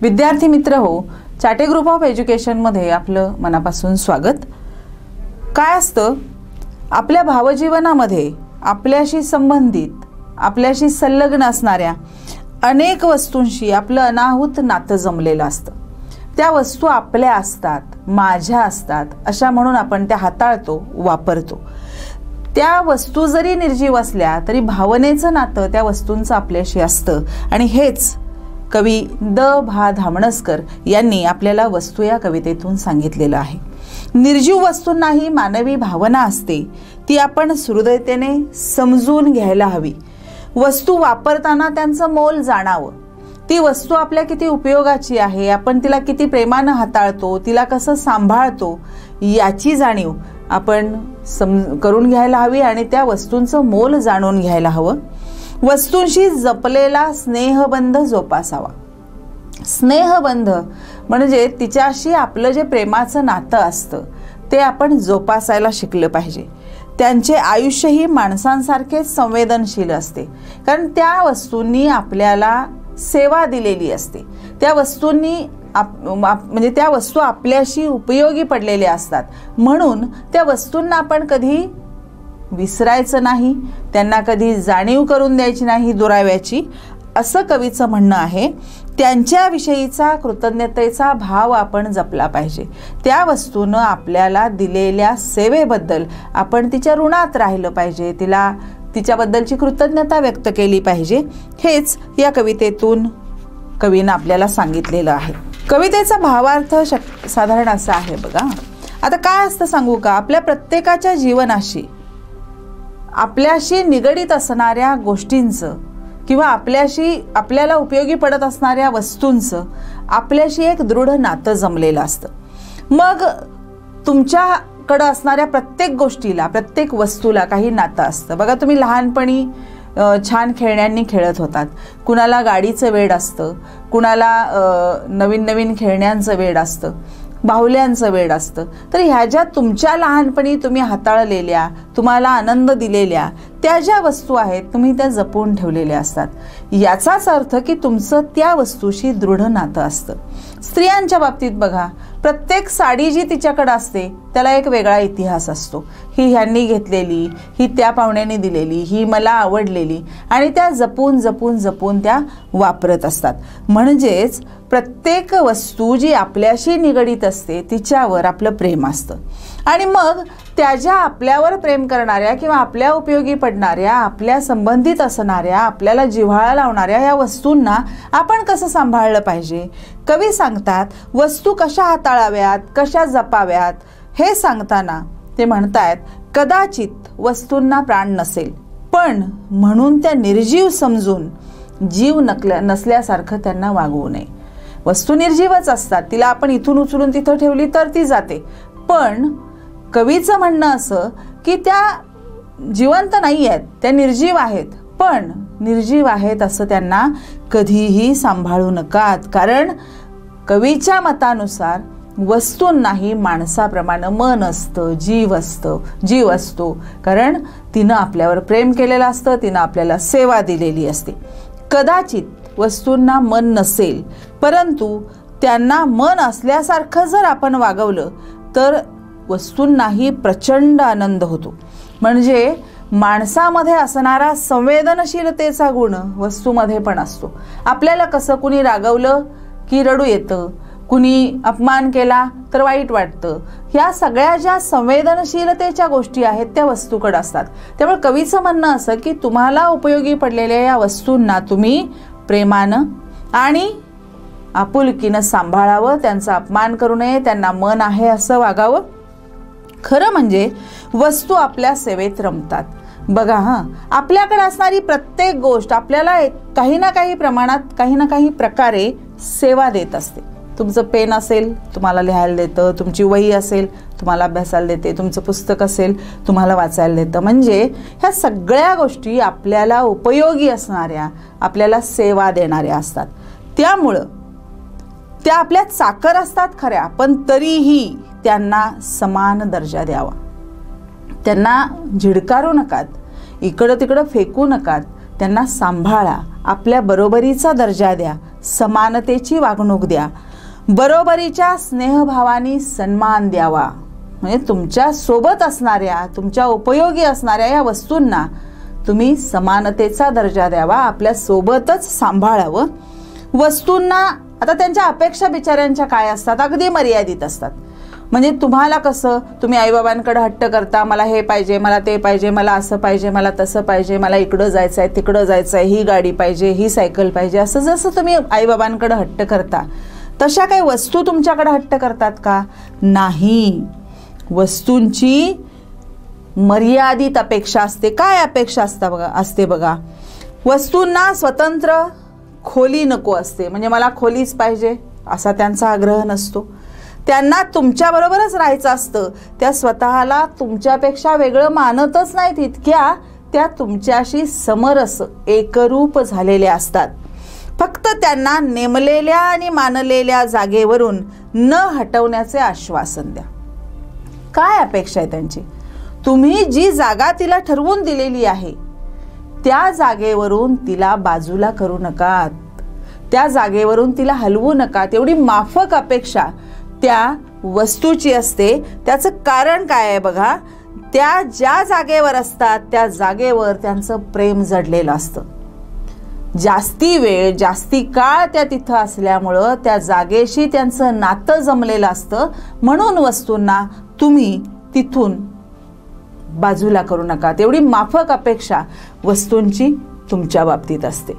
विद्यार्थी मित्र हो, चाटे ग्रुप ऑफ एज्युकेशनमध्ये आपलं मनापासून स्वागत। काय असतं, आपल्या भावजीवनामध्ये आपल्याशी संबंधित, आपल्याशी संलग्न असणाऱ्या अनेक वस्तूंशी आपलं अनाहूत नातं जमलेलं असतं। त्या वस्तू आपल्या असतात, माझ्या असतात अशा म्हणून आपण त्या हाताळतो, वापरतो। त्या वस्तू जरी निर्जीव असल्या तरी भावनेचं नातं त्या वस्तूंचं आपल्याशी असतं आणि हेच कवी द.भा. धामणसकर यांनी आपल्याला वस्तू या कवितेतून सांगितलेलं आहे। निर्जीव वस्तूंनाही मानवी भावना असते, ती आपण हृदयतेने समजून घ्यायला हवी। वस्तू वापरताना त्यांचं मोल जाणावं, ती वस्तू आपल्या किती उपयोगाची आहे, आपण तिला किती प्रेमानं हाताळतो, तिला कसं सांभाळतो याची जाणीव आपण करून घ्यायला हवी आणि त्या वस्तूंचं मोल जाणून घ्यायला हवं। वस्तूंशी जपलेला स्नेहबंध जोपासावा। स्नेहबंध म्हणजे तिच्याशी आपलं जे प्रेमाचं नातं असतं ते आपण जोपासायला शिकलं पाहिजे। त्यांचे आयुष्यही माणसांसारखे संवेदनशील असते, कारण त्या वस्तूंनी आपल्याला सेवा दिलेली असते। त्या वस्तूंनी म्हणजे त्या वस्तू आपल्याशी उपयोगी पडलेल्या असतात, म्हणून त्या वस्तूंना आपण कधी विसरायचं नाही, त्यांना कधी जाणीव करून द्यायची नाही दुराव्याची, असं कवीचं म्हणणं आहे। त्यांच्याविषयीचा कृतज्ञतेचा भाव आपण जपला पाहिजे। त्या वस्तूनं आपल्याला दिलेल्या सेवेबद्दल आपण तिच्या ऋणात राहिलं पाहिजे, तिच्याबद्दलची कृतज्ञता व्यक्त केली पाहिजे। हेच या कवितेतून कवीनं आपल्याला सांगितलेलं आहे। कवितेचा भावार्थ साधारण असा आहे बघा। आता काय असतं सांगू का, आपल्या प्रत्येकाच्या जीवनाशी आपल्याशी निगडीत असणाऱ्या गोष्टींचं किंवा आपल्याला उपयोगी पडत असणाऱ्या वस्तूंचं आपल्याशी एक दृढ नातं जमलेलं असतं। मग तुमच्याकडे असणाऱ्या प्रत्येक गोष्टीला, प्रत्येक वस्तूला काही नातं असतं बघा। तुम्ही लहानपणी छान खेळण्यांनी खेळत होतात, कुणाला गाडीचं वेड असतं, कुणाला नवीन नवीन खेळण्यांचं वेड असतं, बाहुल्यांचं वेड असतं। तर ह्या ज्या तुमच्या लहानपणी तुम्ही हाताळलेल्या, तुम्हाला आनंद दिलेल्या त्या ज्या वस्तू आहेत, तुम्ही त्या जपून ठेवलेल्या असतात। याचाच अर्थ की तुमचं त्या वस्तूशी दृढ नातं असतं। स्त्रियांच्या बाबतीत बघा, प्रत्येक साडी जी तिच्याकडे असते त्याला एक वेगळा इतिहास असतो। ही ह्यांनी घेतलेली, ही त्या पाहुण्याने दिलेली, ही मला आवडलेली, आणि त्या जपून जपून जपून त्या वापरत असतात। म्हणजेच प्रत्येक वस्तू जी आपल्याशी निगडीत असते तिच्यावर आपलं प्रेम असतं। आणि मग त्याच्या आपल्यावर प्रेम करणाऱ्या किंवा आपल्या उपयोगी पडणाऱ्या, आपल्या संबंधित असणाऱ्या, आपल्याला जिव्हाळा लावणाऱ्या या वस्तूंना आपण कसं सांभाळलं पाहिजे। कवी सांगतात वस्तू कशा हाताळाव्यात, कशा जपाव्यात हे सांगताना ते म्हणतायत, कदाचित वस्तूंना प्राण नसेल, पण म्हणून त्या निर्जीव समजून जीव नसल्यासारखं त्यांना वागवू नये। वस्तू निर्जीवच असतात, तिला आपण इथून उचलून तिथं ठेवली तर ती जाते, पण कवीचं म्हणणं असं की त्या जिवंत नाही आहेत, त्या निर्जीव आहेत, पण निर्जीव आहेत असं त्यांना कधीही सांभाळू नकात। कारण कवीच्या मतानुसार वस्तूंनाही माणसाप्रमाणे मन असतं, जीव असतो, कारण तिनं आपल्यावर प्रेम केलेलं असतं, तिनं आपल्याला सेवा दिलेली असते। कदाचित वस्तूंना मन नसेल, परंतु त्यांना मन असल्यासारखं जर आपण वागवलं तर वस्तूंनाही प्रचंड आनंद होतो। म्हणजे माणसामध्ये असणारा संवेदनशीलतेचा गुण वस्तूमध्ये पण असतो। आपल्याला कसं कुणी रागवलं की रडू येतं, कुणी अपमान केला तर वाईट वाटतं, ह्या सगळ्या ज्या संवेदनशीलतेच्या गोष्टी आहेत त्या वस्तूकडे असतात। त्यामुळे कवीचं म्हणणं असं की तुम्हाला उपयोगी पडलेल्या या वस्तूंना तुम्ही प्रेमानं आणि आपुलकीनं सांभाळावं, त्यांचा अपमान करू नये, त्यांना मन आहे असं वागावं। खरं म्हणजे वस्तू आपल्या सेवेत रमतात बघा। आपल्याकडे असणारी प्रत्येक गोष्ट आपल्याला काही ना काही प्रमाणात, काही ना काही प्रकारे सेवा देत असते। तुमचं पेन असेल तुम्हाला लिहायला देतं, तुमची वही असेल तुम्हाला अभ्यासाला देते, तुमचं पुस्तक असेल तुम्हाला वाचायला देतं। म्हणजे ह्या सगळ्या गोष्टी आपल्याला उपयोगी असणाऱ्या, आपल्याला सेवा देणाऱ्या असतात। त्यामुळं त्या आपल्यात साखर असतात खऱ्या, पण तरीही त्यांना समान दर्जा द्यावा। त्यांना झिडकारू नकात, इकडं तिकडं फेकू नकात, त्यांना सांभाळा, आपल्या बरोबरीचा दर्जा द्या, समानतेची वागणूक द्या, बरोबरीच्या स्नेहभावानी सन्मान द्यावा. म्हणजे तुमच्या सोबत असणाऱ्या, तुमच्या उपयोगी असणाऱ्या या वस्तूंना तुम्ही समानतेचा दर्जा द्यावा, आपल्या सोबतच सांभाळावं. वस्तूंना आता त्यांच्या अपेक्षा बिचाऱ्यांच्या काय असतात, अगदी मर्यादित असतात. म्हणजे तुम्हाला कसं, तुम्ही आईबाबांकडे हट्ट करता, मला हे पाहिजे, मला ते पाहिजे, मला असं पाहिजे, मला तसं पाहिजे, मला इकडं जायचं आहे, तिकडं जायचं आहे, ही गाडी पाहिजे, ही सायकल पाहिजे, असं जसं तुम्ही आईबाबांकडे हट्ट करता तशा काही वस्तू तुमच्याकडे हट्ट करतात का? नाही. वस्तूंची मर्यादित अपेक्षा असते. काय अपेक्षा असते बघा, वस्तूंना स्वतंत्र खोली नको असते. म्हणजे मला खोलीच पाहिजे असा त्यांचा आग्रह नसतो. त्यांना तुमच्याबरोबरच राहायचं असतं. त्या स्वतःला तुमच्यापेक्षा वेगळं मानतच नाहीत, इतक्या त्या तुमच्याशी समरस एकरूप झालेल्या असतात. फक्त त्यांना नेमलेल्या आणि मानलेल्या जागेवरून न हटवण्याचे आश्वासन द्या. काय अपेक्षा आहे त्यांची? तुम्ही जी जागा तिला ठरवून दिलेली आहे त्या जागेवरून तिला बाजूला करू नका, त्या जागेवरून तिला हलवू नका. तेवढी माफक अपेक्षा त्या वस्तूची असते. त्याचं कारण काय आहे बघा, त्या ज्या जागेवर असतात त्या जागेवर त्यांचं प्रेम जडलेलं असतं. जास्ती वेळ, जास्ती काळ त्या तिथं असल्यामुळं त्या जागेशी त्यांचं नातं जमलेलं असतं. म्हणून वस्तूंना तुम्ही तिथून बाजूला करू नका. तेवढी माफक अपेक्षा वस्तूंची तुमच्या बाबतीत असते.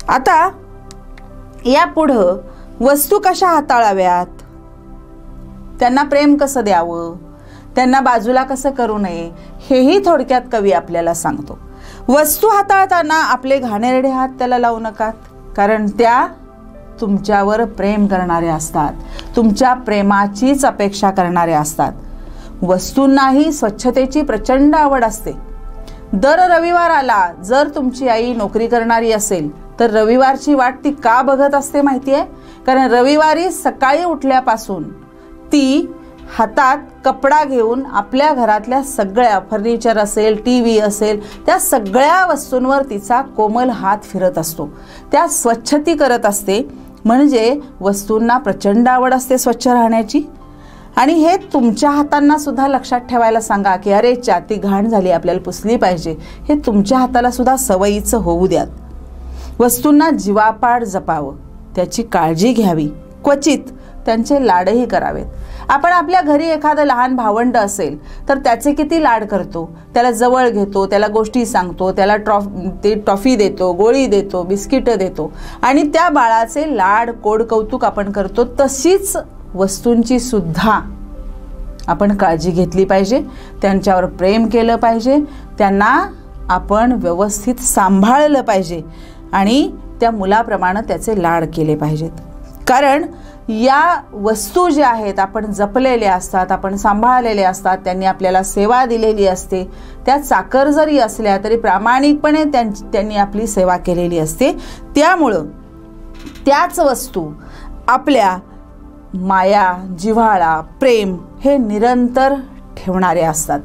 आता यापुढं वस्तू कशा हाताळाव्यात, त्यांना प्रेम कसं द्यावं, त्यांना बाजूला कसं करू नये, हेही थोडक्यात कवी आपल्याला सांगतो. वस्तू हाताळताना आपले घाणेरडे हात त्याला लावू नका, कारण त्या तुमच्यावर प्रेम करणाऱ्या असतात, तुमच्या प्रेमाचीच अपेक्षा करणाऱ्या असतात. वस्तूंनाही स्वच्छतेची प्रचंड आवड असते. दर रविवाराला जर तुमची आई नोकरी करणारी असेल तर रविवारची वाट ती का बघत असते माहिती आहे? कारण रविवारी सकाळी उठल्यापासून ती हातात कपडा घेऊन आपल्या घरातल्या सगळ्या फर्निचर असेल, टीव्ही असेल, त्या सगळ्या वस्तूंवर तिचा कोमल हात फिरत असतो. त्या स्वच्छती करत असते. म्हणजे वस्तूंना प्रचंड आवड असते स्वच्छ राहण्याची. आणि हे तुमच्या हातांना सुद्धा लक्षात ठेवायला सांगा की अरे ती घाण झाली, आपल्याला पुसली पाहिजे. हे तुमच्या हाताला सुद्धा सवयीचं होऊ द्यात. वस्तूंना जीवापाड जपावं, त्याची काळजी घ्यावी, क्वचित त्यांचे लाडही करावेत. आपण आपल्या घरी एखादं लहान भावंड असेल तर त्याचे किती लाड करतो, त्याला जवळ घेतो, त्याला गोष्टी सांगतो, त्याला टॉफी देतो, गोळी देतो, बिस्किटं देतो आणि त्या बाळाचे लाड कोड कौतुक आपण करतो. तशीच वस्तूंची सुद्धा आपण काळजी घेतली पाहिजे, त्यांच्यावर प्रेम केलं पाहिजे, त्यांना आपण व्यवस्थित सांभाळलं पाहिजे आणि त्या मुलाप्रमाणे त्याचे लाड केले पाहिजेत. कारण या वस्तू ज्या आहेत आपण जपलेल्या असतात, आपण सांभाळलेल्या असतात, त्यांनी आपल्याला सेवा दिलेली असते. त्या चाकर जरी असल्या तरी प्रामाणिकपणे त्यांनी आपली सेवा केलेली असते. त्यामुळं त्याच वस्तू आपल्या माया, जिव्हाळा, प्रेम हे निरंतर ठेवणारे असतात.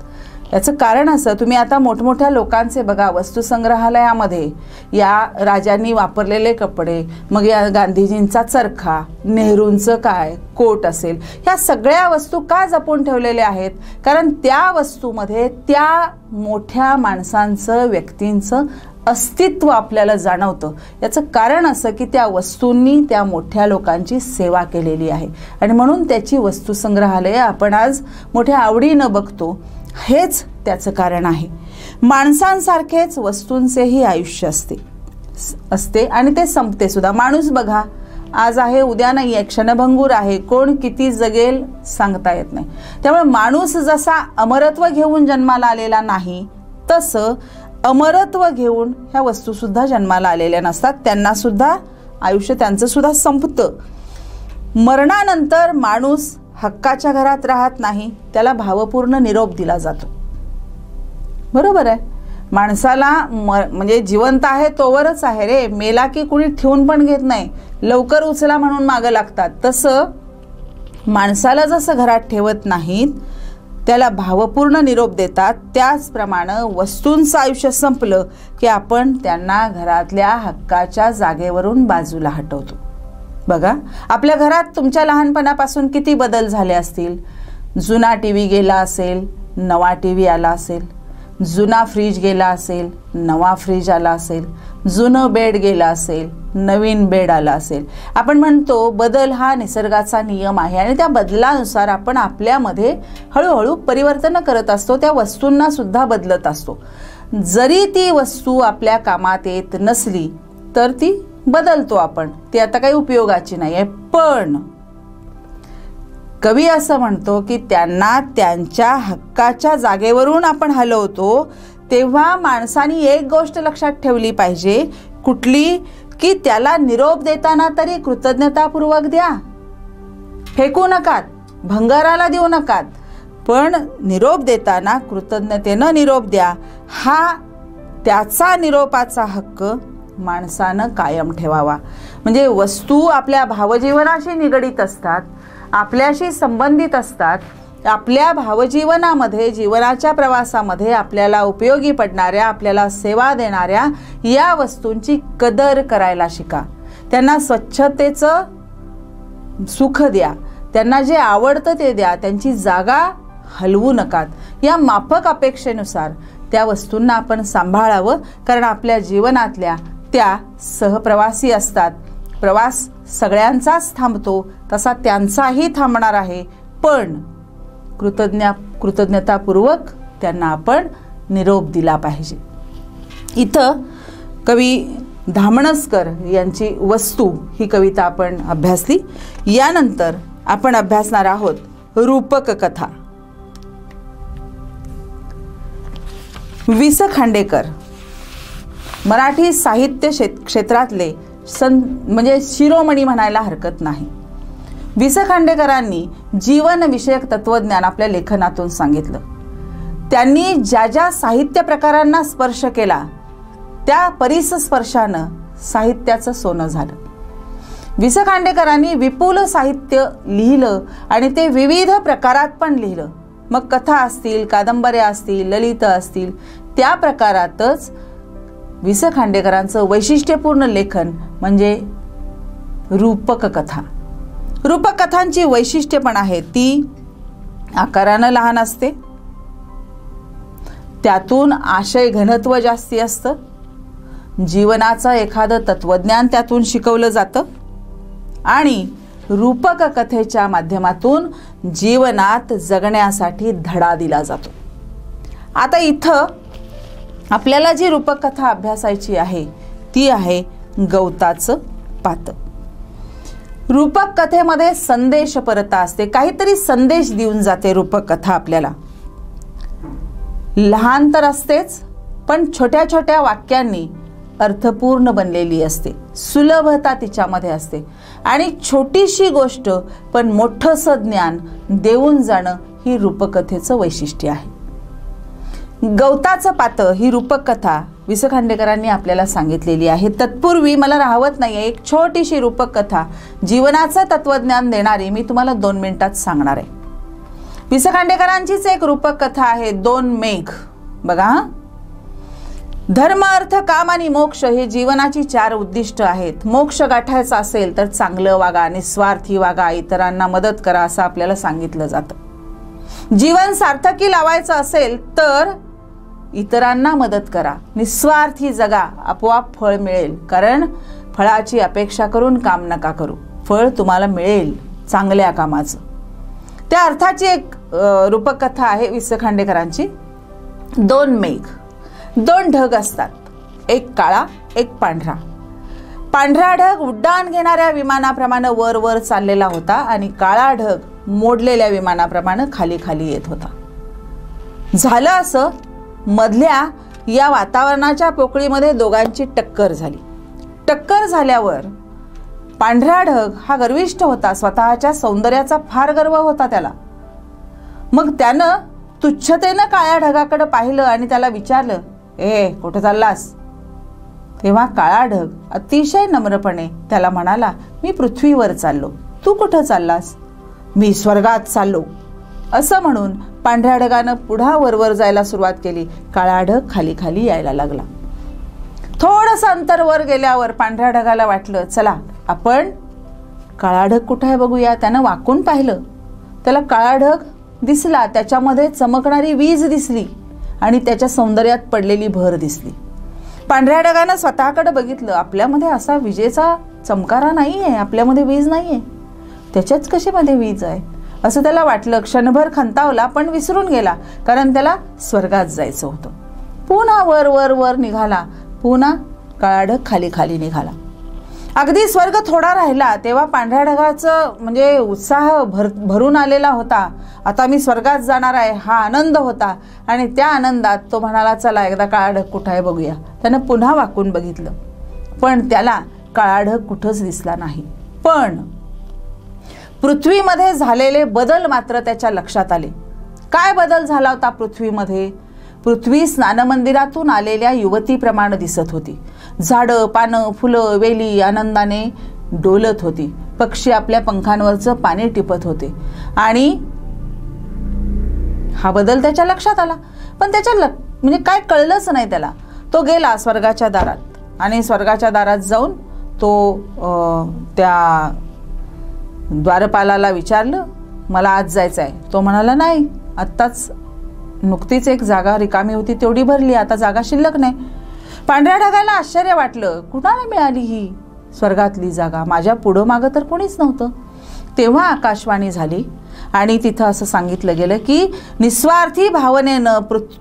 याचं कारण असं, तुम्ही आता मोठमोठ्या लोकांचे बघा वस्तुसंग्रहालयामध्ये या राजांनी वापरलेले कपडे, मग या गांधीजींचा चरखा, नेहरूंचं काय कोट असेल, ह्या सगळ्या वस्तू का जपून ठेवलेल्या आहेत? कारण त्या वस्तूमध्ये त्या मोठ्या माणसांचं, व्यक्तींचं अस्तित्व आपल्याला जाणवतं. याचं कारण असं की त्या वस्तूंनी त्या मोठ्या लोकांची सेवा केलेली आहे आणि म्हणून त्याची वस्तुसंग्रहालय आपण आज मोठ्या आवडीनं बघतो. हेच त्याचं कारण आहे. माणसांसारखेच वस्तूंचेही आयुष्य असते आणि ते संपते सुद्धा. माणूस बघा, आज आहे उद्या नाही आहे, क्षणभंगूर आहे, कोण किती जगेल सांगता येत नाही. त्यामुळे माणूस जसा अमरत्व घेऊन जन्माला आलेला नाही तसं अमरत्व घेऊन ह्या वस्तूसुद्धा जन्माला आलेल्या नसतात. त्यांना सुद्धा आयुष्य त्यांचं सुद्धा संपतं. मरणानंतर माणूस हक्काच्या घरात राहत नाही, त्याला भावपूर्ण निरोप दिला जातो. बरोबर आहे. माणसाला म्हणजे जिवंत आहे तोवरच आहे रे, मेला की कुणी ठेवून पण घेत नाही, लवकर उचला म्हणून मागं लागतात. तसं माणसाला जसं घरात ठेवत नाहीत त्याला भावपूर्ण निरोप देतात, त्याचप्रमाणे वस्तूंचं आयुष्य संपलं की आपण त्यांना घरातल्या हक्काच्या जागेवरून बाजूला हटवतो. बघा, आपल्या घरात तुमच्या लहानपणापासून किती बदल झाले असतील. जुना टीव्ही गेला असेल, नवा टीव्ही आला असेल. जुना फ्रीज गेला असेल, नवा फ्रीज आला असेल. जुनं बेड गेला असेल, नवीन बेड आला असेल. आपण म्हणतो बदल हा निसर्गाचा नियम आहे आणि त्या बदलानुसार आपण आपल्यामध्ये हळूहळू परिवर्तन करत असतो. त्या वस्तूंना सुद्धा बदलत असतो. जरी ती वस्तू आपल्या कामात येत नसली तर ती बदलतो आपण, ती आता काही उपयोगाची नाही आहे. पण कवी असं म्हणतो की त्यांना त्यांच्या हक्काच्या जागेवरून आपण हलवतो, तेव्हा माणसाने एक गोष्ट लक्षात ठेवली पाहिजे. कुठली? की त्याला निरोप देताना तरी कृतज्ञतापूर्वक द्या. फेकू नकात, भंगाराला देऊ नकात, पण निरोप देताना कृतज्ञतेनं निरोप द्या. हा त्याचा निरोपाचा हक्क माणसानं कायम ठेवावा. म्हणजे वस्तू आपल्या भावजीवनाशी निगडीत असतात, आपल्याशी संबंधित असतात. आपल्या भावजीवनामध्ये, जीवनाच्या प्रवासामध्ये आपल्याला उपयोगी पडणाऱ्या, आपल्याला सेवा देणाऱ्या या वस्तूंची कदर करायला शिका. त्यांना स्वच्छतेचं सुख द्या, त्यांना जे आवडतं ते द्या. त्यांची जागा हलवू नकात. या माफक अपेक्षेनुसार त्या वस्तूंना आपण सांभाळावं, कारण आपल्या जीवनातल्या त्या सहप्रवासी असतात. प्रवास सगळ्यांचाच थांबतो, तसा त्यांचाही थांबणार आहे. पण कृतज्ञतापूर्वक त्यांना आपण निरोप दिला पाहिजे. इथं कवी धामणसकर यांची वस्तू ही कविता आपण अभ्यासली. यानंतर आपण अभ्यासणार आहोत रूपक कथा. वि. स. खांडेकर मराठी साहित्य क्षेत्रातले म्हणजे शिरोमणी म्हणायला हरकत नाही. वि. स. खांडेकरांनी जीवनविषयक तत्वज्ञान आपल्या लेखनातून सांगितलं. त्यांनी ज्या ज्या साहित्य प्रकारांना स्पर्श केला त्या परिसस्पर्शानं साहित्याचं सोनं झालं. वि. स. खांडेकरांनी विपुल साहित्य लिहिलं आणि ते विविध प्रकारात पण लिहिलं. मग कथा असतील, कादंबऱ्या असतील, ललित असतील, त्या प्रकारातच वि. स. खांडेकरांचं वैशिष्ट्यपूर्ण लेखन म्हणजे रूपक कथा. रूपक कथांची वैशिष्ट्य पण आहे ती आकारानं लहान असते, त्यातून आशय घनत्व जास्ती असतं, जीवनाचं एखादं तत्वज्ञान त्यातून शिकवलं जातं आणि रूपक कथेच्या माध्यमातून जीवनात जगण्यासाठी धडा दिला जातो. आता इथं आपल्याला जी रूपक कथा अभ्यासायची आहे ती आहे गवताचं पात. रूपक कथेमध्ये संदेशपरता असते, काहीतरी संदेश देऊन जाते रूपक कथा आपल्याला. लहान तर असतेच, पण छोट्या छोट्या वाक्यांनी अर्थपूर्ण बनलेली असते. सुलभता तिच्यामध्ये असते आणि छोटीशी गोष्ट पण मोठंसं ज्ञान देऊन जाणं ही रूपकथेचं वैशिष्ट्य आहे. गवताचं पातं ही रूपक कथा वि. स. खांडेकरांनी आपल्याला सांगितलेली आहे. तत्पूर्वी मला राहवत नाही आहे, एक छोटीशी रूपक कथा जीवनाचं तत्वज्ञान देणारी मी तुम्हाला 2 मिनिटात सांगणार आहे. वि. स. खांडेकरांचीच एक रूपक कथा आहे 2 मेघ. बघा, धर्म, अर्थ, काम आणि मोक्ष हे जीवनाची 4 उद्दिष्ट आहेत. मोक्ष गाठायचा असेल तर चांगलं वागा, निस्वार्थी वागा, इतरांना मदत करा असं आपल्याला सांगितलं जातं. जीवन सार्थकी लावायचं असेल तर इतरांना मदत करा, निस्वार्थी जगा, आपोआप फळ मिळेल. कारण फळाची अपेक्षा करून काम नका करू, फळ तुम्हाला मिळेल चांगल्या कामाचं. त्या अर्थाची एक रूपक कथा आहे वि. स. खांडेकरांची 2 मेघ. 2 ढग असतात, एक काळा एक पांढरा. पांढरा ढग उड्डाण घेणाऱ्या विमानाप्रमाणे वर वर चाललेला होता आणि काळा ढग मोडलेल्या विमानाप्रमाणे खाली खाली येत होता. झालं असं, मधल्या या वातावरणाच्या पोकळीमध्ये दोघांची टक्कर झाली. टक्कर झाल्यावर पांढरा ढग हा गर्विष्ठ होता, स्वतःच्या सौंदर्याचा फार गर्व होता त्याला. मग त्यानं तुच्छतेनं काळ्या ढगाकडे पाहिलं आणि त्याला विचारलं, ए कुठं चाललास? तेव्हा काळा ढग अतिशय नम्रपणे त्याला म्हणाला, मी पृथ्वीवर चाललो. तू कुठं चाललास? मी स्वर्गात चाललो. असं म्हणून पांढऱ्या ढगानं पुढा वरवर जायला सुरुवात केली. काळा ढग खाली खाली यायला लागला. थोडंसं अंतर वर गेल्यावर पांढऱ्या ढगाला वाटलं, चला आपण काळा ढग कुठं आहे बघूया. त्यानं वाकून पाहिलं. त्याला काळा ढग दिसला. त्याच्यामध्ये चमकणारी वीज दिसली आणि त्याच्या सौंदर्यात पडलेली भर दिसली. पांढऱ्या ढगानं स्वतःकडे बघितलं. आपल्यामध्ये असा विजेचा चमकारा नाही आहे, आपल्यामध्ये वीज नाही आहे, त्याच्याच कशामध्ये वीज आहे असं त्याला वाटलं. क्षणभर खंतावला पण विसरून गेला, कारण त्याला स्वर्गात जायचं होतं. पुन्हा वर वर वर निघाला. पुन्हा काळा ढग खाली खाली निघाला. अगदी स्वर्ग थोडा राहिला तेव्हा पांढऱ्या ढगाचं म्हणजे उत्साह भरून आलेला होता. आता मी स्वर्गात जाणार आहे हा आनंद होता. आणि त्या आनंदात तो म्हणाला, चला एकदा काळा ढग कुठं आहे बघूया. त्यानं पुन्हा वाकून बघितलं पण त्याला काळा ढग कुठंच दिसला नाही. पण पृथ्वीमध्ये झालेले बदल मात्र त्याच्या लक्षात आले. काय बदल झाला होता पृथ्वीमध्ये? पृथ्वी स्नानमंदिरातून आलेल्या युवतीप्रमाणे दिसत होती. झाडं, पानं, फुलं, वेली आनंदाने डोलत होती. पक्षी आपल्या पंखांवरचं पाणी टिपत होते. आणि हा बदल त्याच्या लक्षात आला. पण त्याच्या म्हणजे काय कळलंच नाही त्याला. तो गेला स्वर्गाच्या दारात आणि स्वर्गाच्या दारात जाऊन तो त्या द्वारपालाला विचारलं, मला आज जायचं आहे. तो म्हणाला, नाही, आत्ताच नुकतीच एक जागा रिकामी होती तेवढी भरली, आता जागा शिल्लक नाही. पांढऱ्या ढगाला आश्चर्य वाटलं, कुणाला मिळाली ही स्वर्गातली जागा? माझ्या पुढं मागं तर कोणीच नव्हतं. तेव्हा आकाशवाणी झाली आणि तिथं असं सांगितलं गेलं की निस्वार्थी भावनेनं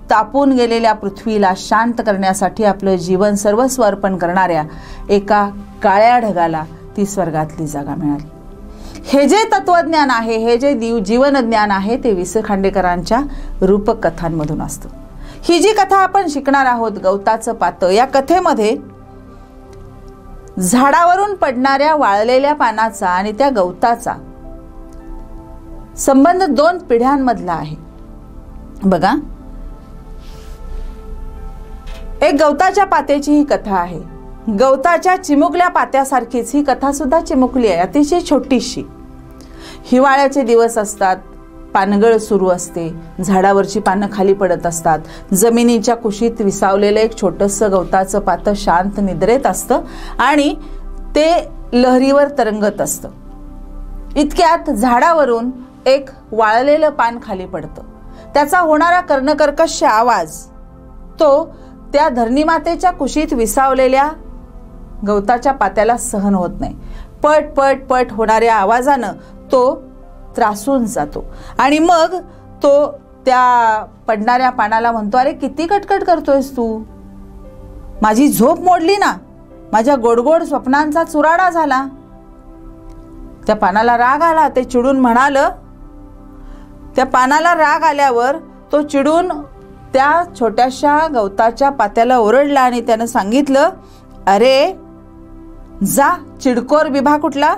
तापून गेलेल्या पृथ्वीला शांत करण्यासाठी आपलं जीवन सर्वस्व अर्पण करणाऱ्या एका काळ्या ढगाला ती स्वर्गातली जागा मिळाली. हे जे तत्वज्ञान आहे, हे जे जीवनज्ञान आहे ते वि. स. खांडेकरांच्या रूपकथांमधून असतं. ही जी कथा आपण शिकणार आहोत, गवताचं पातं, या कथेमध्ये झाडावरून पडणाऱ्या वाळलेल्या पानाचा आणि त्या गवताचा संबंध 2 पिढ्यांमधला आहे. बघा, एक गवताच्या पात्याची ही कथा आहे. गवताच्या चिमुकल्या पात्यासारखीच ही कथा सुद्धा चिमुकली आहे, अतिशय छोटीशी. हिवाळ्याचे दिवस असतात, पानगळ सुरू असते, झाडावरची पानं खाली पडत असतात. जमिनीच्या कुशीत विसावलेलं एक छोटंसं गवताचं पातं शांत निद्रेत असतं आणि ते लहरीवर तरंगत असतं. इतक्यात झाडावरून एक वाळलेलं पान खाली पडतं. त्याचा होणारा कर्णकर्कश आवाज तो त्या धरणीमातेच्या कुशीत विसावलेल्या गवताच्या पात्याला सहन होत नाही. पट पट पट होणाऱ्या आवाजानं तो त्रासून जातो आणि मग तो त्या पडणाऱ्या पानाला म्हणतो, अरे किती कटकट करतोयस तू? माझी झोप मोडली ना, माझ्या गोडगोड स्वप्नांचा चुराडा झाला. त्या पानाला राग आला. ते चिडून म्हणालं, त्या पानाला राग आल्यावर तो चिडून त्या छोट्याशा गवताच्या पात्याला ओरडला आणि त्यानं सांगितलं, अरे जा चिडकोर बिभा कुठला,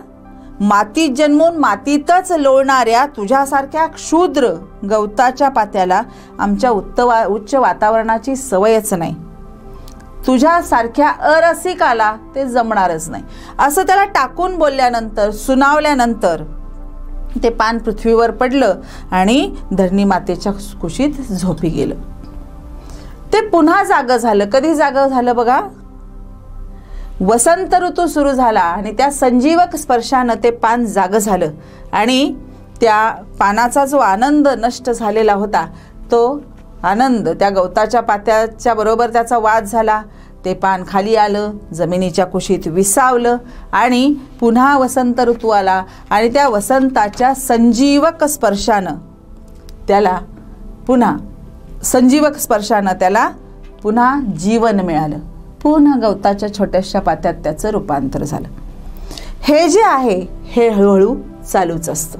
मातीत जन्मून मातीतच लोळणाऱ्या तुझ्यासारख्या क्षुद्र गवताच्या पात्याला आमच्या उच्च वातावरणाची सवयच नाही. तुझ्यासारख्या अरसिकाला ते जमणारच नाही. असं त्याला टाकून बोलल्यानंतर, सुनावल्यानंतर ते पान पृथ्वीवर पडलं आणि धरणी मातेच्या कुशीत झोपी गेलं. ते पुन्हा जागं झालं. कधी जागं झालं बघा? वसंत ऋतू सुरू झाला आणि त्या संजीवक स्पर्शानं ते पान जागं झालं आणि त्या पानाचा जो आनंद नष्ट झालेला होता तो आनंद त्या गवताच्या पात्याच्या बरोबर त्याचा वाद झाला. ते पान खाली आलं, जमिनीच्या कुशीत विसावलं आणि पुन्हा वसंत ऋतू आला आणि त्या वसंताच्या संजीवक स्पर्शानं त्याला पुन्हा जीवन मिळालं. पुन्हा गवताच्या छोट्याशा पात्यात त्याचं रूपांतर झालं. हे जे आहे हे हळूहळू चालूच असतं.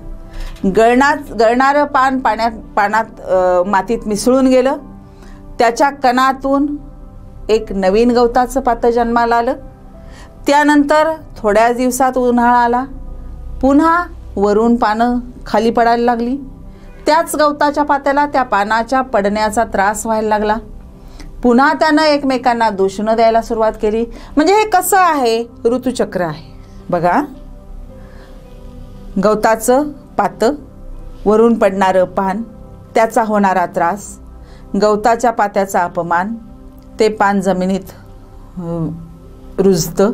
गळणारं पान पानात मातीत मिसळून गेलं. त्याच्या कणातून एक नवीन गवताचं पातं जन्माला आलं. त्यानंतर थोड्या दिवसात उन्हाळा आला. पुन्हा वरून पानं खाली पडायला लागली. त्याच गवताच्या पात्याला त्या पानाच्या पडण्याचा त्रास व्हायला लागला. पुन्हा त्यानं एकमेकांना दूषणं द्यायला सुरुवात केली. म्हणजे हे कसं आहे? ऋतुचक्र आहे. बघा, गवताचं पातं, वरून पडणारं पान, त्याचा होणारा त्रास, गवताच्या पात्याचा अपमान, ते पान जमिनीत रुजतं,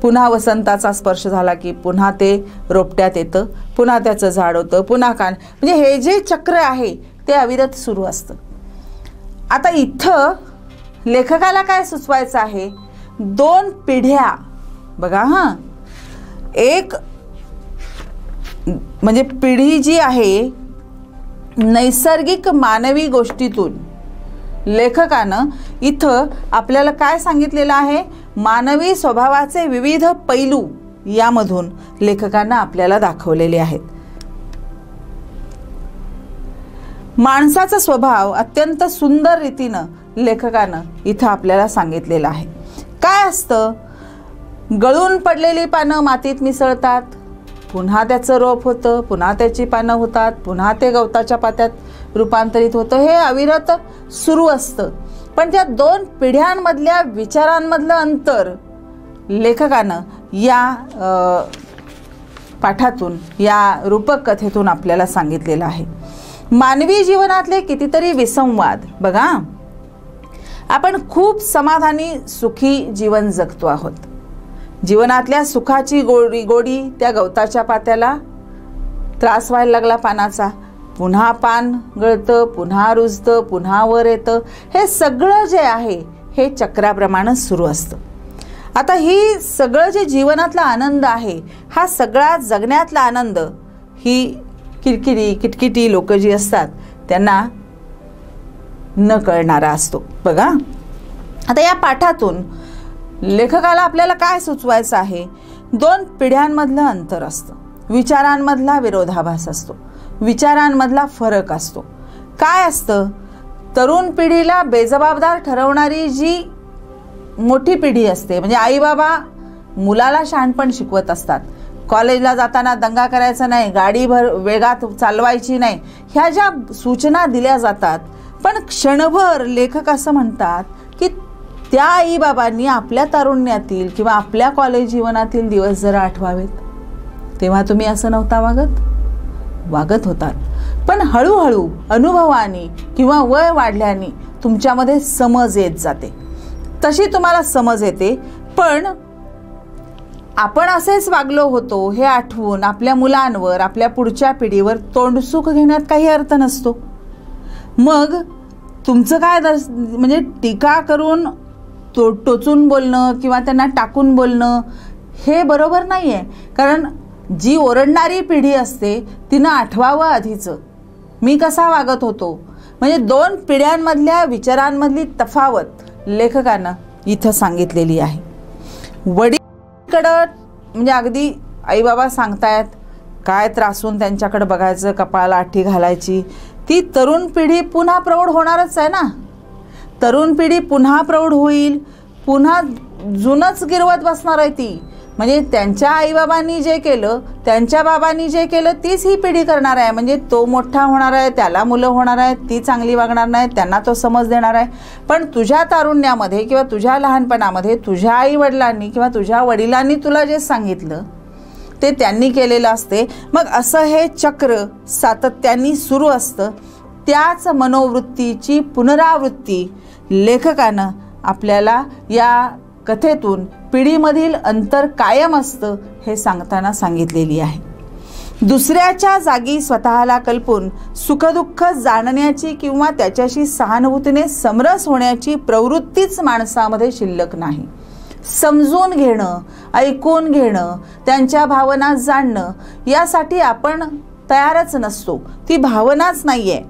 पुन्हा वसंताचा स्पर्श झाला की पुन्हा ते रोपट्यात येतं, पुन्हा त्याचं झाड होतं, पुन्हा कान, म्हणजे हे जे चक्र आहे ते अविरत सुरू असतं. आता इथं लेखकाला काय सुचवायचं आहे, 2 पिढ्या बघा. हां, एक म्हणजे पिढी जी आहे नैसर्गिक मानवी गोष्टीतून, लेखकानं इथं आपल्याला काय सांगितलेलं आहे, मानवी स्वभावाचे विविध पैलू यामधून लेखकांना आपल्याला दाखवलेले आहेत. माणसाचा स्वभाव अत्यंत सुंदर रीतीनं लेखकानं इथं आपल्याला सांगितलेलं आहे. काय असतं, गळून पडलेली पानं मातीत मिसळतात, पुन्हा त्याचं रोप होतं, पुन्हा त्याची पानं होतात, पुन्हा ते गवताच्या पात्यात रूपांतरित होतं, हे अविरत सुरू असतं. पण त्या 2 पिढ्यांमधल्या विचारांमधलं अंतर लेखकानं या पाठातून, या रूपक कथेतून आपल्याला सांगितलेलं आहे. मानवी जीवनातले कितीतरी विसंवाद बघा. आपण खूप समाधानी सुखी जीवन जगतो आहोत. जीवनातल्या सुखाची गोडी त्या गवताच्या पात्याला त्रास व्हायला लागला पानाचा, पुन्हा पान गळतं, पुन्हा रुजतं, पुन्हा वर येतं. हे सगळं जे आहे हे चक्राप्रमाणे सुरू असतं. आता ही सगळं जे जीवनातला आनंद आहे, हा सगळा जगण्यातला आनंद ही किटकिटी लोक जी असतात त्यांना न कळणारा असतो बघा. आता या पाठातून लेखकाला आपल्याला काय सुचवायचं आहे, 2 पिढ्यांमधलं अंतर असतं, विचारांमधला विरोधाभास असतो, विचारांमधला फरक असतो. काय असतं, तरुण पिढीला बेजबाबदार ठरवणारी जी मोठी पिढी असते, म्हणजे आई बाबा मुलाला शहाणपण शिकवत असतात, कॉलेजला जाताना दंगा करायचा नाही, गाडी वेगात चालवायची नाही, ह्या ज्या सूचना दिल्या जातात. पण क्षणभर लेखक असं म्हणतात की त्या आईबाबांनी आपल्या तारुण्यातील किंवा आपल्या कॉलेज जीवनातील दिवस जरा आठवावेत, तेव्हा तुम्ही असं नव्हता वागत होतात. पण हळूहळू अनुभवाने किंवा वय वाढल्याने तुमच्यामध्ये समज येत जाते, तशी तुम्हाला समज येते. पण आपण असेच वागलो होतो हे आठवून आपल्या मुलांवर, आपल्या पुढच्या पिढीवर तोंडसुख घेण्यात काही अर्थ नसतो. मग तुमचं काय म्हणजे टीका करून टोचून बोलणं किंवा त्यांना टाकून बोलणं हे बरोबर नाही आहे. कारण जी ओरडणारी पिढी असते तिनं आठवावं आधीचं मी कसा वागत होतो. म्हणजे 2 पिढ्यांमधल्या विचारांमधली तफावत लेखकानं इथं सांगितलेली आहे. वडीलकडं म्हणजे अगदी आईबाबा सांगतायत काय त्रासून त्यांच्याकडे बघायचं, कपाळाला आठी घालायची. ती तरुण पिढी पुन्हा प्रौढ होणारच आहे ना. तरुण पिढी पुन्हा प्रौढ होईल, पुन्हा जुनच गिरवत बसणार आहे ती. म्हणजे त्यांच्या आईबाबांनी जे केलं, त्यांच्या बाबांनी जे केलं तीच ही पिढी करणार आहे. म्हणजे तो मोठा होणार आहे, त्याला मुलं होणार आहेत, ती चांगली वागणार नाही, त्यांना तो समज देणार आहे. पण तुझ्या तारुण्यामध्ये किंवा तुझ्या लहानपणामध्ये तुझ्या आई वडिलांनी किंवा तुझ्या वडिलांनी तुला जे सांगितलं ते त्यांनी केलेलं असते. मग असं हे चक्र सातत्याने सुरू असतं. त्याच मनोवृत्तीची पुनरावृत्ती लेखकानं आपल्याला या कथेतून पिढीमधील अंतर कायम असतं हे सांगताना सांगितलेली आहे. दुसऱ्याच्या जागी स्वतःला कल्पून सुखदुःख जाणण्याची किंवा त्याच्याशी सहानुभूतीने समरस होण्याची प्रवृत्तीच माणसामध्ये शिल्लक नाही. समजून घेणं, ऐकून घेणं, त्यांच्या भावना जाणणं यासाठी आपण तयारच नसतो. ती भावनाच नाहीये.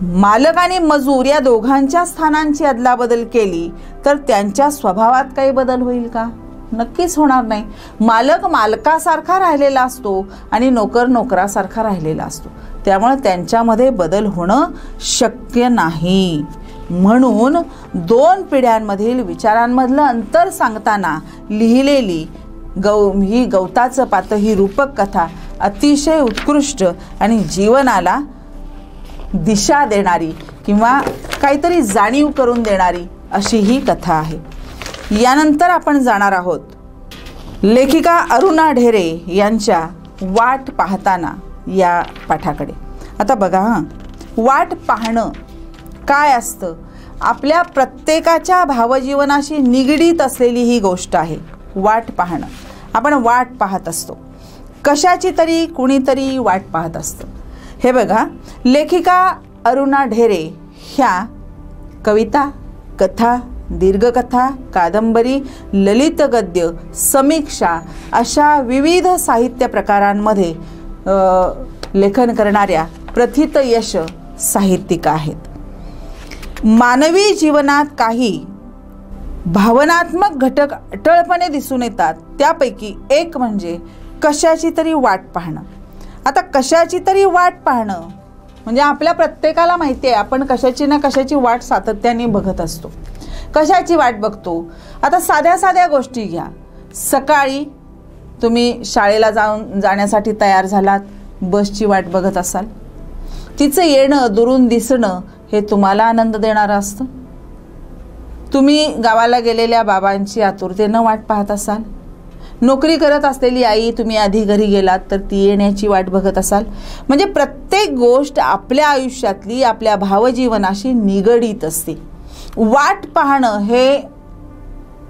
मालक आणि मजूर या दोघांच्या स्थानांची अदलाबदल केली तर त्यांच्या स्वभावात काही बदल होईल का? नक्कीच होणार नाही. मालक मालकासारखा राहिलेला असतो आणि नोकर नोकरासारखा राहिलेला असतो. त्यामुळे त्यांच्यामध्ये बदल होणं शक्य नाही. म्हणून 2 पिढ्यांमधील विचारांमधलं अंतर सांगताना लिहिलेली ही गवताचं पातं ही रूपक कथा अतिशय उत्कृष्ट आणि जीवनाला दिशा देणारी किंवा काहीतरी जाणीव करून देणारी अशी ही कथा आहे. यानंतर आपण जाणार आहोत लेखिका अरुणा ढेरे यांच्या वाट पाहताना या पाठाकडे. आता बघा वाट पाहणं काय असतं, आपल्या प्रत्येकाच्या भावजीवनाशी निगडीत असलेली ही गोष्ट आहे वाट पाहणं. आपण वाट पाहत असतो, कशाची तरी कुणीतरी वाट पाहत असतं. हे बघा, लेखिका अरुणा ढेरे ह्या कविता, कथा, दीर्घकथा, कादंबरी, ललित गद्य, समीक्षा अशा विविध साहित्य प्रकारांमध्ये लेखन करणाऱ्या प्रथितयश साहित्यिका आहेत. मानवी जीवनात काही भावनात्मक घटक अटळपणे दिसून येतात, त्यापैकी एक म्हणजे कशाची तरी वाट पाहणं. आता कशाची तरी वाट पाहणं म्हणजे आपल्या प्रत्येकाला माहिती आहे आपण कशाची ना कशाची वाट सातत्याने बघत असतो. कशाची वाट बघतो? आता साध्या साध्या गोष्टी घ्या. सकाळी तुम्ही शाळेला जाण्यासाठी तयार झालात, बसची वाट बघत असाल. तिचं येणं, दुरून दिसणं हे तुम्हाला आनंद देणारं असतं. तुम्ही गावाला गेलेल्या बाबांची आतुरतेनं वाट पाहत असाल. नोकरी करत असलेली आई, तुम्ही आधी घरी गेलात तर ती येण्याची वाट बघत असाल. म्हणजे प्रत्येक गोष्ट आपल्या आयुष्यातली आपल्या भावजीवनाशी निगडीत असते. वाट पाहणं हे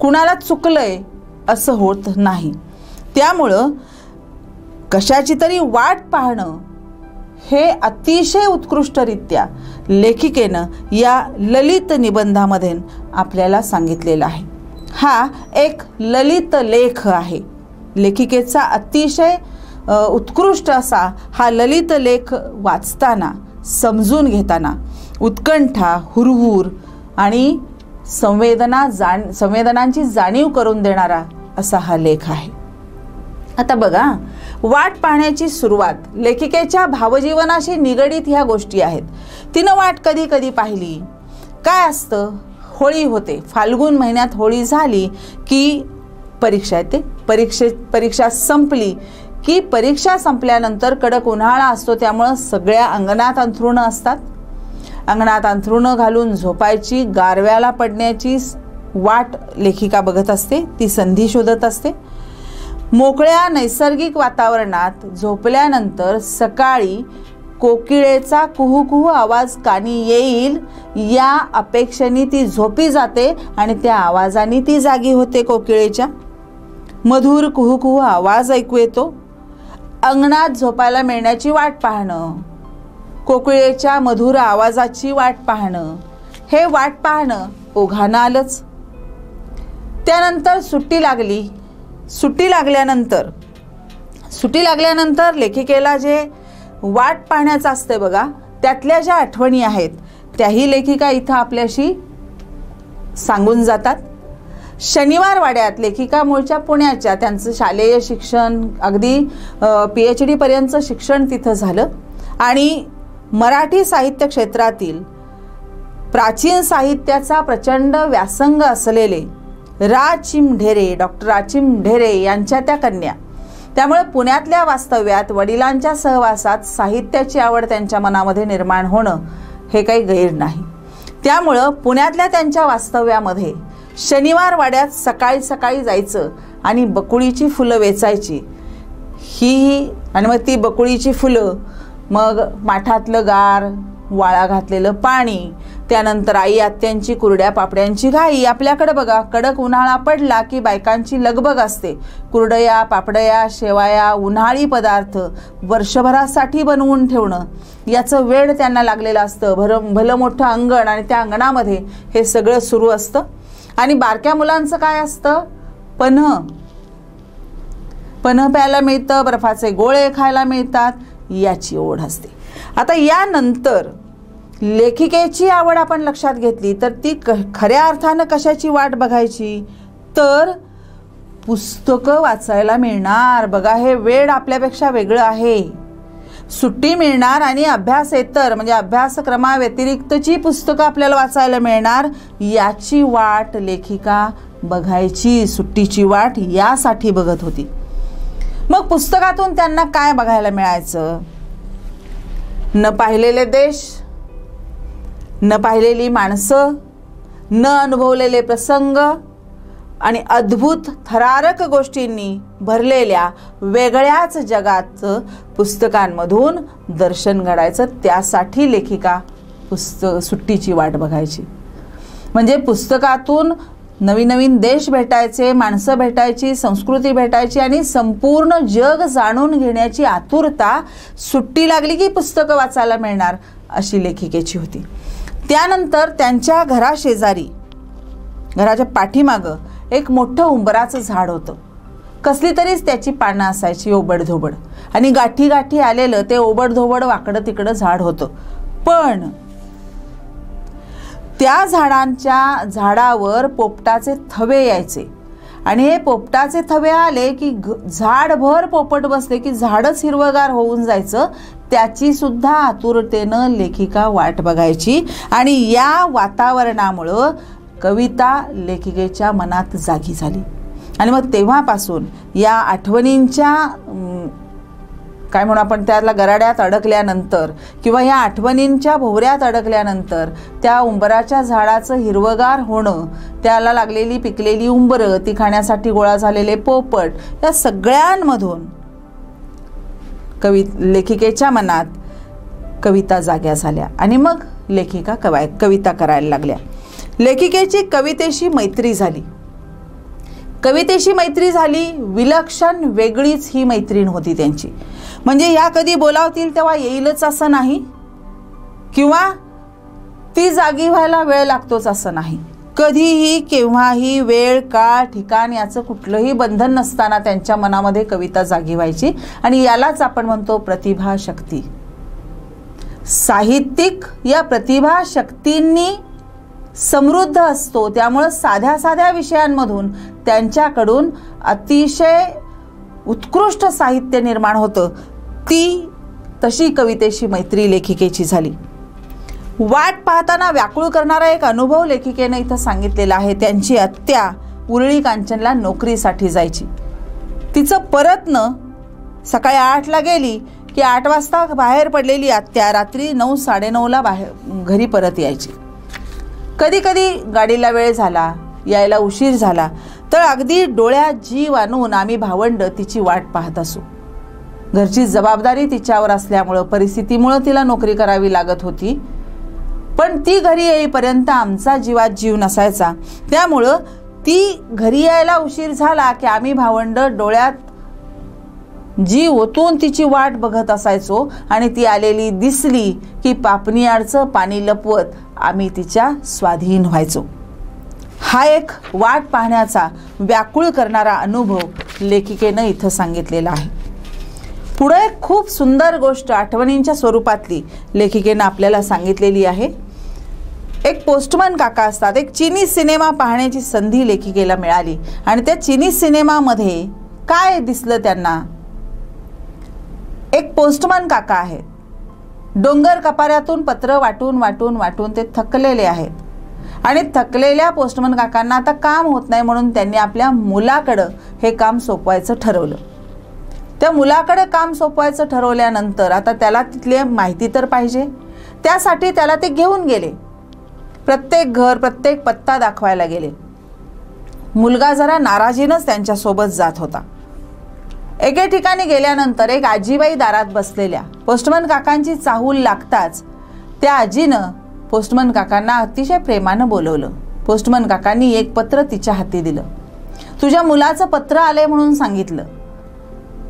कुणाला चुकलंय असं होत नाही. त्यामुळं कशाची तरी वाट पाहणं हे अतिशय उत्कृष्टरित्या लेखिकेनं या ललित निबंधामध्ये आपल्याला सांगितलेलं आहे. हा एक ललित लेख आहे. लेखिकेचा अतिशय उत्कृष्ट असा हा ललित लेख वाचताना, समजून घेताना उत्कंठा, हुरहुर आणि संवेदनांची जाणीव करून देणारा असा हा लेख आहे. आता बघा, वाट पाहण्याची सुरुवात लेखिकेच्या भावजीवनाशी निगडीत ह्या गोष्टी आहेत. तिनं वाट कधी कधी पाहिली. काय असतं, होळी होते, फाल्गुन महिन्यात होळी झाली की परीक्षा येते. परीक्षा संपली की परीक्षा संपल्यानंतर कडक उन्हाळा असतो, त्यामुळं सगळ्या अंगणात अंथरुणं असतात. अंगणात अंथरुणं घालून झोपायची, गारव्याला पडण्याची वाट लेखिका बघत असते. ती संधी शोधत असते. मोकळ्या नैसर्गिक वातावरणात झोपल्यानंतर सकाळी कोकिळेचा कुहू आवाज कानी येईल या अपेक्षेने ती झोपी जाते आणि त्या आवाजाने ती जागी होते. कोकिळेच्या मधुर कुहू आवाज ऐकू येतो. अंगणात झोपायला मिळण्याची वाट पाहणं, कोकिळेच्या मधुर आवाजाची वाट पाहणं, हे वाट पाहणं ओघानं आलंच. त्यानंतर सुट्टी लागली. सुट्टी लागल्यानंतर लेखिकेला जे वाट पाहण्याचं असते बघा, त्यातल्या ज्या आठवणी आहेत त्याही लेखिका इथं आपल्याशी सांगून जातात. शनिवार वाड्यात लेखिका मूळच्या पुण्याच्या, त्यांचं शालेय शिक्षण अगदी PhD पर्यंतचं शिक्षण तिथं झालं आणि मराठी साहित्य क्षेत्रातील प्राचीन साहित्याचा प्रचंड व्यासंग असलेले डॉक्टर राचिम ढेरे यांच्या त्या कन्या. त्यामुळे पुण्यातल्या वास्तव्यात वडिलांच्या सहवासात साहित्याची आवड त्यांच्या मनामध्ये निर्माण होणं हे काही गैर नाही. त्यामुळं पुण्यातल्या त्यांच्या वास्तव्यामध्ये शनिवार वाड्यात सकाळी सकाळी जायचं आणि बकुळीची फुलं वेचायची. आणि मग ती बकुळीची फुलं, मग माठातलं गार वाळा घातलेलं पाणी, त्यानंतर आई आत्यांची कुरड्या पापड्यांची घाई. आपल्याकडे बघा, कडक उन्हाळा पडला की बायकांची लगबग असते. कुरडया, पापड्या, शेवाया, उन्हाळी पदार्थ वर्षभरासाठी बनवून ठेवणं याचं वेळ त्यांना लागलेलं असतं. भलं मोठं अंगण आणि त्या अंगणामध्ये हे सगळं सुरू असतं. आणि बारक्या मुलांचं काय असतं, पन्ह प्यायला मिळतं, बर्फाचे गोळे खायला मिळतात, याची ओढ असते. आता यानंतर लेखिकेची आवड आपण लक्षात घेतली तर ती खऱ्या अर्थानं कशाची वाट बघायची, तर पुस्तकं वाचायला मिळणार. बघा, हे वेळ आपल्यापेक्षा वेगळं आहे. सुट्टी मिळणार आणि अभ्यासेतर म्हणजे अभ्यासक्रमाव्यतिरिक्तची पुस्तकं आपल्याला वाचायला मिळणार, याची वाट लेखिका बघायची. सुट्टीची वाट यासाठी बघत होती. मग पुस्तकातून त्यांना काय बघायला मिळायचं, न पाहिलेले देश, न पाहिलेली माणसं, न अनुभवलेले प्रसंग, आणि अद्भुत थरारक गोष्टींनी भरलेल्या वेगळ्याच जगाचं पुस्तकांमधून दर्शन घडायचं. त्यासाठी लेखिका सुट्टीची वाट बघायची. म्हणजे पुस्तकातून नवीन नवीन देश भेटायचे, माणसं भेटायची, संस्कृती भेटायची आणि संपूर्ण जग जाणून घेण्याची आतुरता. सुट्टी लागली की पुस्तकं वाचायला मिळणार अशी लेखिकेची होती. त्यानंतर त्यांच्या घराशेजारी, घराच्या पाठीमागं एक मोठं उंबराचं झाड होतं. कसली तरीच त्याची पानं असायची ओबडधोबड आणि गाठी गाठी आलेलं ते ओबडधोबड वाकडं तिकडं झाड होतं. पण त्या झाडावर पोपटाचे थवे यायचे आणि हे पोपटाचे थवे आले की झाडभर पोपट बसले की झाडच हिरवगार होऊन जायचं. त्याची सुद्धा आतुरतेनं लेखिका वाट बघायची आणि या वातावरणामुळं कविता लेखिकेच्या मनात जागी झाली. आणि मग तेव्हापासून या आठवणींच्या काय म्हणू आपण त्याला गराड्यात अडकल्यानंतर किंवा या आठवणींच्या भोवऱ्यात अडकल्यानंतर त्या उंबराच्या झाडाचं हिरवगार होणं, त्याला लागलेली पिकलेली उंबरं, ती खाण्यासाठी गोळा झालेले पोपट, या सगळ्यांमधून लेखिकेच्या मनात कविता जाग्या झाल्या आणि मग लेखिका कविता करायला लागल्या. लेखिकेची कवितेशी मैत्री झाली. कवितेशी मैत्री झाली. विलक्षण वेगळीच ही मैत्रीण होती त्यांची. म्हणजे या कधी बोलावतील तेव्हा येईलच असं नाही किंवा ती जागी व्हायला वेळ लागतोच असं नाही. कधीही केव्हाही वेळ काळ ठिकाण याचं कुठलंही बंधन नसताना त्यांच्या मनामध्ये कविता जागी व्हायची आणि यालाच आपण म्हणतो प्रतिभाशक्ती. साहित्यिक या प्रतिभाशक्तींनी समृद्ध असतो. त्यामुळे साध्या साध्या विषयांमधून त्यांच्याकडून अतिशय उत्कृष्ट साहित्य निर्माण होतं. तशी कवितेशी मैत्री लेखिकेची झाली. वाट पाहताना व्याकुळ करणारा एक अनुभव लेखिकेने इथं सांगितलेला आहे. त्यांची आत्या उरळी कांचनला नोकरीसाठी जायची. तिचं परतणं सकाळी 8ला गेली की 8 वाजता बाहेर पडलेली आत्या रात्री 9, 9:30ला घरी परत यायची. कधी कधी गाडीला वेळ झाला, यायला उशीर झाला तर अगदी डोळ्यात जीव आणून आम्ही भावंड तिची वाट पाहत असू. घरची जबाबदारी तिच्यावर असल्यामुळं, परिस्थितीमुळं तिला नोकरी करावी लागत होती. पण ती घरी येईपर्यंत आमचा जीवात जीव नसायचा. त्यामुळं ती घरी यायला उशीर झाला की आम्ही भावंड डोळ्यात जीव ओतून तिची वाट बघत असायचो आणि ती आलेली दिसली की पापणीआडचं पाणी लपवत आम्ही तिच्या स्वाधीन व्हायचो. हा एक वाट पाहण्याचा व्याकुळ करणारा अनुभव लेखिकेनं इथं सांगितलेला आहे. पुढे एक खूप सुंदर गोष्ट आठवणींच्या स्वरूपातली लेखिकेनं आपल्याला सांगितलेली आहे. एक पोस्टमन काका असतात. एक चिनी सिनेमा पाहण्याची संधी लेखिकेला मिळाली आणि त्या चिनी सिनेमामध्ये काय दिसलं त्यांना? एक पोस्टमन काका आहेत. डोंगर कपाऱ्यातून पत्र वाटून वाटून वाटून ते थकलेले आहेत आणि थकलेल्या पोस्टमन काकांना आता काम होत नाही म्हणून त्यांनी आपल्या मुलाकडं हे काम सोपवायचं ठरवलं. त्या मुलाकडे काम सोपवायचं ठरवल्यानंतर आता त्याला तिथली माहिती तर पाहिजे. त्यासाठी त्याला ते घेऊन गेले. प्रत्येक घर, प्रत्येक पत्ता दाखवायला गेले. मुलगा जरा नाराजीनंच त्यांच्यासोबत जात होता. एके ठिकाणी गेल्यानंतर एक आजीबाई दारात बसलेल्या. पोस्टमन काकांची चाहूल लागताच त्या आजीनं पोस्टमन काकांना अतिशय प्रेमानं बोलवलं. पोस्टमन काकांनी एक पत्र तिच्या हाती दिलं. तुझ्या मुलाचं पत्र आलंय म्हणून सांगितलं.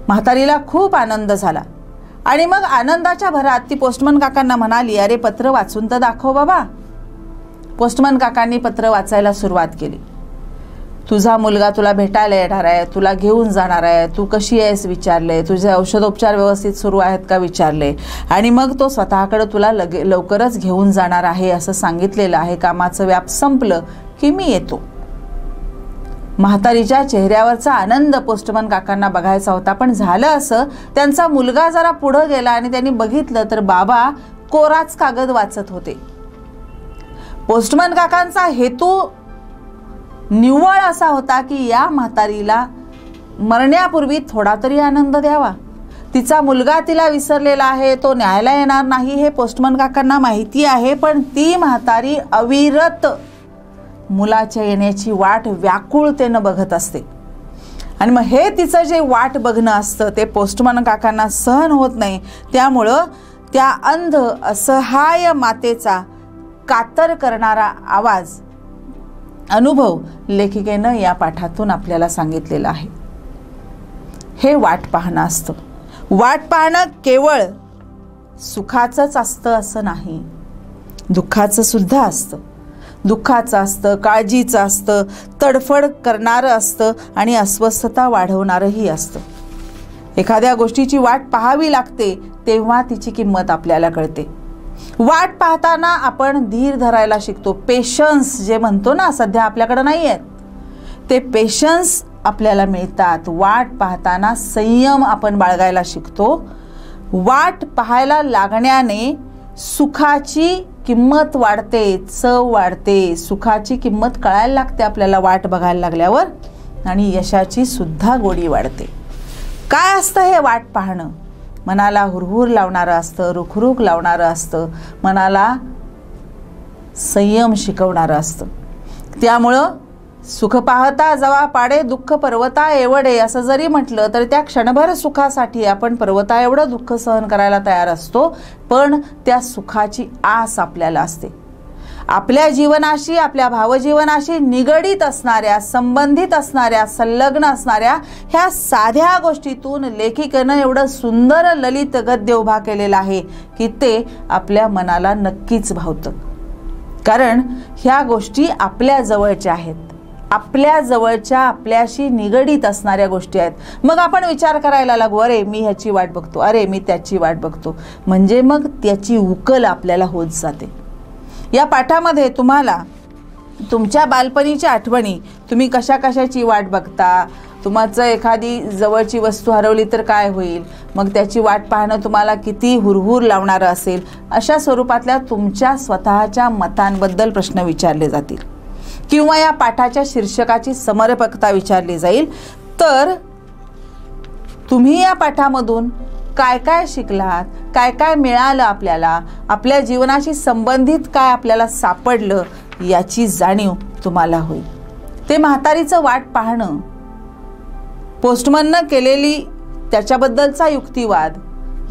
म्हातारीला खूप आनंद झाला आणि मग आनंदाच्या भरात ती पोस्टमन काकांना म्हणाली, अरे पत्र वाचून तर दाखव बाबा. पोस्टमन काकांनी पत्र वाचायला सुरुवात केली. तुझा मुलगा तुला भेटायला येणार आहे, तुला घेऊन जाणार आहे, तू कशी आहेस विचारले, तुझे औषधोपचार व्यवस्थित सुरू आहेत का विचारले आणि मग तो स्वतःकडे तुला लवकरच घेऊन जाणार आहे असं सांगितलेलं आहे. कामाचं व्याप संपलं की मी येतो. म्हातारीच्या चेहऱ्यावरचा आनंद पोस्टमन काकांना बघायचा होता. पण झालं असं, त्यांचा मुलगा जरा पुढे गेला आणि त्यांनी बघितलं तर बाबा कोराच कागद वाचत होते. पोस्टमन काकांचा हेतू निव्वळ असा होता की या म्हातारीला मरण्यापूर्वी थोडा तरी आनंद द्यावा. तिचा मुलगा तिला विसरलेला आहे, तो न्यायला येणार नाही हे पोस्टमन काकांना माहिती आहे. पण ती म्हातारी अविरत मुलाच्या येण्याची वाट व्याकुळतेनं बघत असते. आणि मग हे तिचं जे वाट बघणं असतं ते पोस्टमन काकांना सहन होत नाही. त्यामुळं त्या अंध असहाय मातेचा कातर करणारा आवाज, अनुभव लेखिकेनं या पाठातून आपल्याला सांगितलेला आहे. हे वाट पाहणं असतं. वाट पाहणं केवळ सुखाचंच असतं असं नाही, दुःखाचं सुद्धा असतं. दुःखाचं असतं, काळजीचं असतं, तडफड करणारं असतं आणि अस्वस्थता वाढवणारंही असतं. एखाद्या गोष्टीची वाट पाहावी लागते तेव्हा तिची किंमत आपल्याला कळते. वाट पाहताना आपण धीर धरायला शिकतो. पेशन्स जे म्हणतो ना, सध्या आपल्याकडे नाही आहेत ते पेशन्स आपल्याला मिळतात. वाट पाहताना संयम आपण बाळगायला शिकतो. वाट पाहायला लागण्याने सुखाची किंमत वाढते, चव वाढते. सुखाची किंमत कळायला लागते आपल्याला वाट बघायला लागल्यावर, आणि यशाची सुद्धा गोडी वाढते. काय असतं हे वाट पाहणं? मनाला हुरहुर लावणारं असतं, रुखरुख लावणारं असतं, मनाला संयम शिकवणारं असतं. त्यामुळं सुख पाहता जवा पाडे, दुःख पर्वता एवढे असं जरी म्हटलं तर त्या क्षणभर सुखासाठी आपण पर्वता एवढं दुःख सहन करायला तयार असतो, पण त्या सुखाची आस आपल्याला असते. आपल्या जीवनाशी, आपल्या भावजीवनाशी निगडीत असणाऱ्या, संबंधित असणाऱ्या, संलग्न असणाऱ्या ह्या साध्या गोष्टीतून लेखिकेनं एवढं सुंदर ललित गद्य उभा केलेलं आहे की ते आपल्या मनाला नक्कीच भावतं. कारण ह्या गोष्टी आपल्या जवळच्या आहेत, आपल्या जवळच्या, आपल्याशी निगडीत असणाऱ्या गोष्टी आहेत. मग आपण विचार करायला लागू, अरे मी ह्याची वाट बघतो, अरे मी त्याची वाट बघतो, म्हणजे मग त्याची उकल आपल्याला होत जाते. या पाठामध्ये तुम्हाला तुमच्या बालपणीच्या आठवणी, तुम्ही कशा कशाची वाट बघता, तुमचं एखादी जवळची वस्तू हरवली तर काय होईल, मग त्याची वाट पाहणं तुम्हाला किती हुरहुर लावणारं असेल, अशा स्वरूपातल्या तुमच्या स्वतःच्या मतांबद्दल प्रश्न विचारले जातील किंवा या पाठाच्या शीर्षकाची समर्पकता विचारली जाईल. तर तुम्ही या पाठामधून काय काय शिकलात, काय काय मिळालं आपल्याला, आपल्या जीवनाशी संबंधित काय आपल्याला सापडलं, याची जाणीव तुम्हाला होईल. ते म्हातारीचं वाट पाहणं, पोस्टमननं केलेली त्याच्याबद्दलचा युक्तिवाद,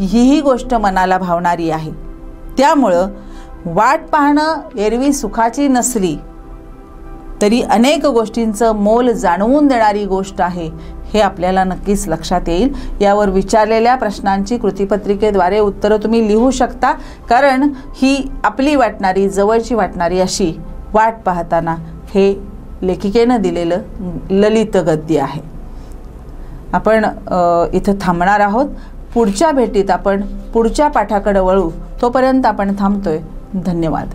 ही गोष्ट मनाला भावणारी आहे. त्यामुळं वाट पाहणं एरवी सुखाची नसली तरी अनेक गोष्टींचं मोल जाणवून देणारी गोष्ट आहे, हे आपल्याला नक्कीच लक्षात येईल. यावर विचारलेल्या प्रश्नांची कृतीपत्रिकेद्वारे उत्तरं तुम्ही लिहू शकता, कारण ही आपली वाटणारी, जवळची वाटणारी अशी वाट पाहताना हे लेखिकेनं दिलेलं ललित गद्य आहे. आपण इथं थांबणार आहोत. पुढच्या भेटीत आपण पुढच्या पाठाकडे वळू. तोपर्यंत आपण थांबतोय. धन्यवाद.